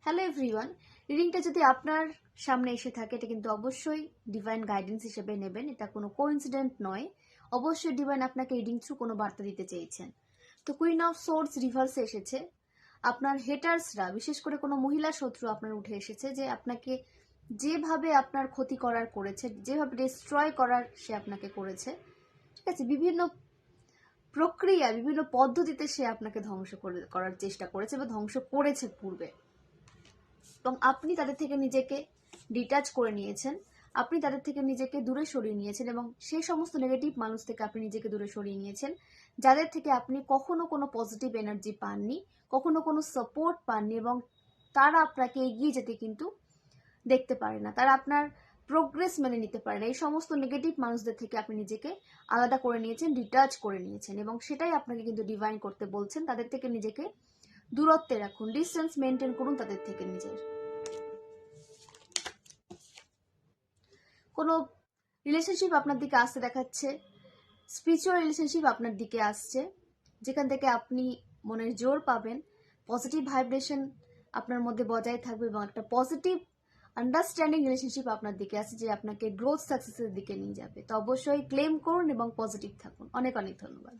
Hello everyone, রিডিংটা যদি আপনার সামনে এসে থাকে এটা কিন্তু অবশ্যই ডিভাইন গাইডেন্স হিসেবে নেবেন। এটা কোনো কোইন্সিডেন্ট নয়। অবশ্যই ডিভাইন আপনাকে রিডিং থ্রু কোনো বার্তা দিতে চেয়েছেন। তো কুইন অফ সোর্ডস রিভার্সে এসেছে। আপনার হেটার্সরা, বিশেষ করে কোনো মহিলা শত্রু আপনার উঠে এসেছে, যে আপনাকে যেভাবে আপনার ক্ষতি করার করেছে, যেভাবে ডিস্ট্রয় করার সে আপনাকে করেছে, ঠিক আছে, বিভিন্ন প্রক্রিয়া, বিভিন্ন পদ্ধতিতে সে আপনাকে ধ্বংস করার চেষ্টা করেছে বা ধ্বংস করেছে পূর্বে। এবং আপনি তাদের থেকে নিজেকে ডিটাচ করে নিয়েছেন, আপনি তাদের থেকে নিজেকে দূরে সরিয়ে নিয়েছেন এবং সেই সমস্ত নেগেটিভ মানুষ থেকে আপনি নিজেকে দূরে সরিয়ে নিয়েছেন যাদের থেকে আপনি কখনো কোনো পজিটিভ এনার্জি পাননি, কখনো কোনো সাপোর্ট পাননি, এবং তারা আপনাকে এগিয়ে যেতে কিন্তু দেখতে পারে না, তারা আপনার প্রোগ্রেস মেনে নিতে পারে না। এই সমস্ত নেগেটিভ মানুষদের থেকে আপনি নিজেকে আলাদা করে নিয়েছেন, ডিটাচ করে নিয়েছেন, এবং সেটাই আপনাকে কিন্তু ডিভাইন করতে বলছেন। তাদের থেকে নিজেকে দূরত্বে রাখুন, ডিস্টেন্স মেনটেন করুন তাদের থেকে নিজের। কোনো রিলেশনশিপ আপনার দিকে আসতে দেখাচ্ছে, স্পিরিচুয়াল রিলেশনশিপ আপনার দিকে আসছে, যেখান থেকে আপনি মনের জোর পাবেন, পজিটিভ ভাইব্রেশন আপনার মধ্যে বজায় থাকবে এবং একটা পজিটিভ আন্ডারস্ট্যান্ডিং রিলেশনশিপ আপনার দিকে আসছে, যে আপনাকে গ্রোথ সাকসেসের দিকে নিয়ে যাবে। তো অবশ্যই ক্লেম করুন এবং পজিটিভ থাকুন। অনেক অনেক ধন্যবাদ।